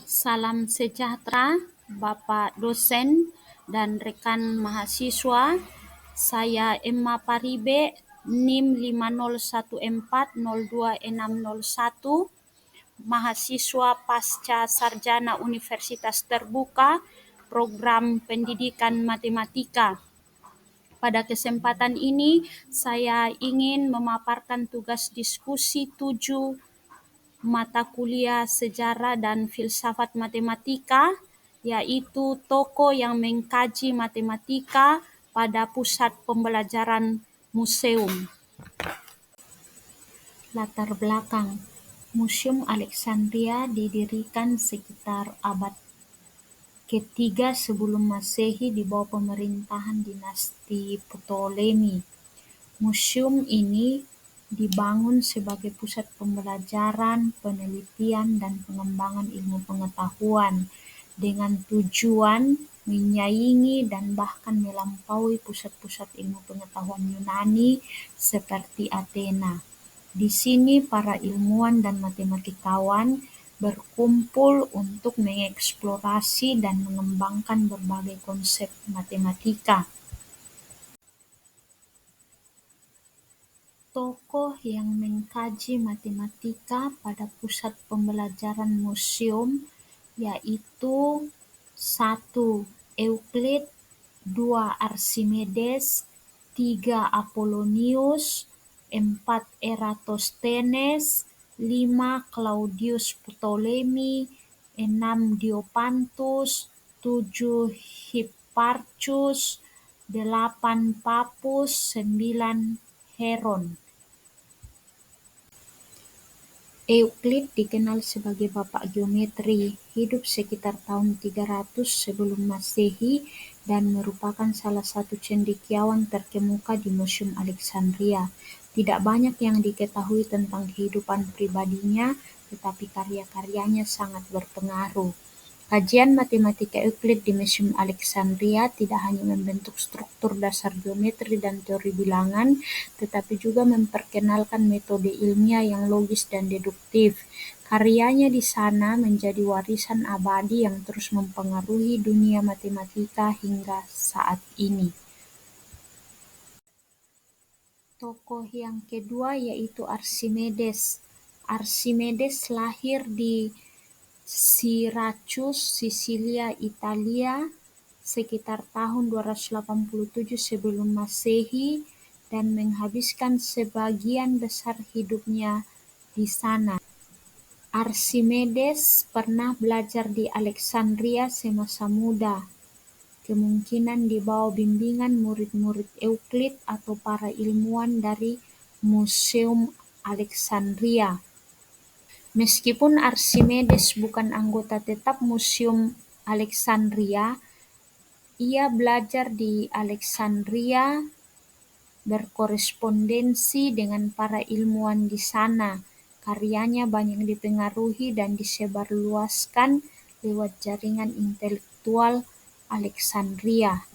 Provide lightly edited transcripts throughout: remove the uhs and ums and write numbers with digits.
Salam sejahtera, Bapak dosen dan rekan mahasiswa. Saya Emma Paribe, NIM 50140261, mahasiswa pasca sarjana Universitas Terbuka, Program Pendidikan Matematika. Pada kesempatan ini, saya ingin memaparkan tugas diskusi 7 mata kuliah sejarah dan filsafat matematika, yaitu tokoh yang mengkaji matematika pada pusat pembelajaran museum. Latar belakang: Museum Alexandria didirikan sekitar abad ketiga sebelum Masehi di bawah pemerintahan dinasti Ptolemei. Museum ini dibangun sebagai pusat pembelajaran, penelitian, dan pengembangan ilmu pengetahuan dengan tujuan menyaingi dan bahkan melampaui pusat-pusat ilmu pengetahuan Yunani seperti Athena. Di sini para ilmuwan dan matematikawan berkumpul untuk mengeksplorasi dan mengembangkan berbagai konsep matematika. Tokoh yang mengkaji matematika pada pusat pembelajaran museum yaitu 1. Euclid, 2. Archimedes, 3. Apollonius, 4. Eratosthenes, 5. Claudius Ptolemy, 6. Diopantus, 7. Hipparchus, 8. Pappus, 9. Heron. Euclid dikenal sebagai bapak geometri, hidup sekitar tahun 300 sebelum Masehi dan merupakan salah satu cendekiawan terkemuka di Museum Alexandria. Tidak banyak yang diketahui tentang kehidupan pribadinya, tetapi karya-karyanya sangat berpengaruh. Kajian matematika Euclid di Museum Alexandria tidak hanya membentuk struktur dasar geometri dan teori bilangan, tetapi juga memperkenalkan metode ilmiah yang logis dan deduktif. Karyanya di sana menjadi warisan abadi yang terus mempengaruhi dunia matematika hingga saat ini. Tokoh yang kedua yaitu Archimedes. Archimedes lahir di Syracuse, Sisilia, Italia sekitar tahun 287 sebelum Masehi dan menghabiskan sebagian besar hidupnya di sana. Archimedes pernah belajar di Alexandria semasa muda, kemungkinan di bawah bimbingan murid-murid Euclid atau para ilmuwan dari Museum Alexandria. Meskipun Archimedes bukan anggota tetap Museum Alexandria, ia belajar di Alexandria, berkorespondensi dengan para ilmuwan di sana. Karyanya banyak dipengaruhi dan disebarluaskan lewat jaringan intelektual Alexandria.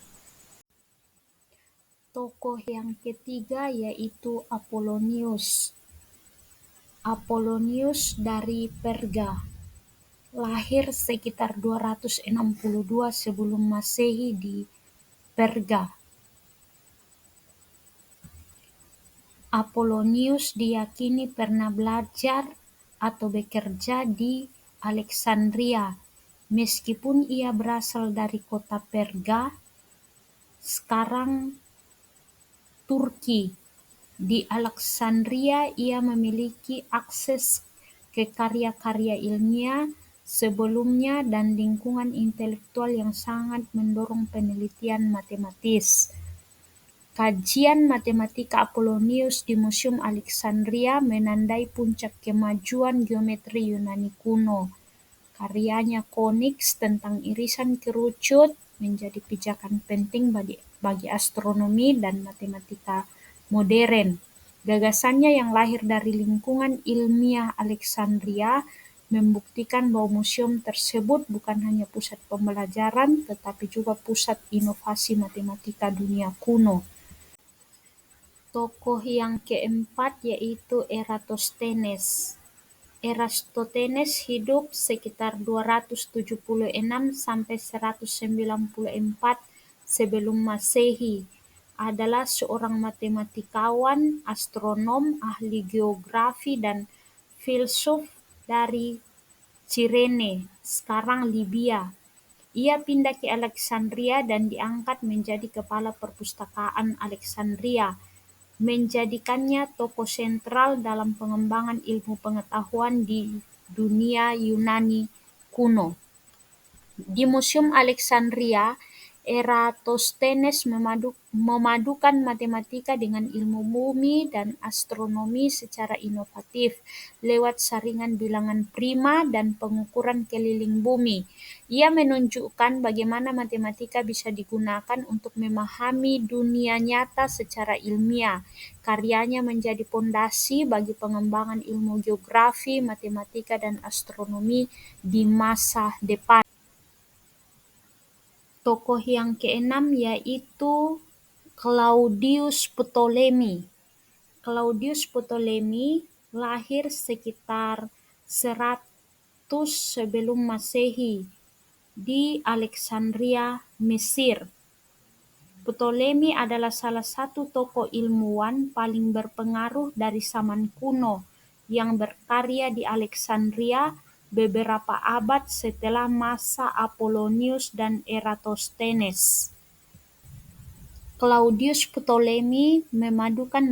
Tokoh yang ketiga yaitu Apollonius. Apollonius dari Perga. Lahir sekitar 262 sebelum Masehi di Perga. Apollonius diyakini pernah belajar atau bekerja di Alexandria. Meskipun ia berasal dari kota Perga, sekarang Turki, di Alexandria ia memiliki akses ke karya-karya ilmiah sebelumnya dan lingkungan intelektual yang sangat mendorong penelitian matematis. Kajian matematika Apollonius di Museum Alexandria menandai puncak kemajuan geometri Yunani kuno. Karyanya Koniks tentang irisan kerucut menjadi pijakan penting bagi astronomi dan matematika modern. Gagasannya yang lahir dari lingkungan ilmiah Alexandria membuktikan bahwa museum tersebut bukan hanya pusat pembelajaran, tetapi juga pusat inovasi matematika dunia kuno. Tokoh yang keempat yaitu Eratosthenes. Eratosthenes hidup sekitar 276 sampai 194 sebelum Masehi. Adalah seorang matematikawan, astronom, ahli geografi, dan filsuf dari Cirene, sekarang Libya. Ia pindah ke Alexandria dan diangkat menjadi kepala perpustakaan Alexandria, menjadikannya tokoh sentral dalam pengembangan ilmu pengetahuan di dunia Yunani kuno. Di Museum Alexandria, Eratosthenes memadukan matematika dengan ilmu bumi dan astronomi secara inovatif lewat saringan bilangan prima dan pengukuran keliling bumi. Ia menunjukkan bagaimana matematika bisa digunakan untuk memahami dunia nyata secara ilmiah. Karyanya menjadi pondasi bagi pengembangan ilmu geografi, matematika, dan astronomi di masa depan. Tokoh yang keenam yaitu Claudius Ptolemy. Claudius Ptolemy lahir sekitar 100 sebelum Masehi di Alexandria, Mesir. Ptolemy adalah salah satu tokoh ilmuwan paling berpengaruh dari zaman kuno yang berkarya di Alexandria beberapa abad setelah masa Apollonius dan Eratosthenes. Claudius Ptolemy memadukan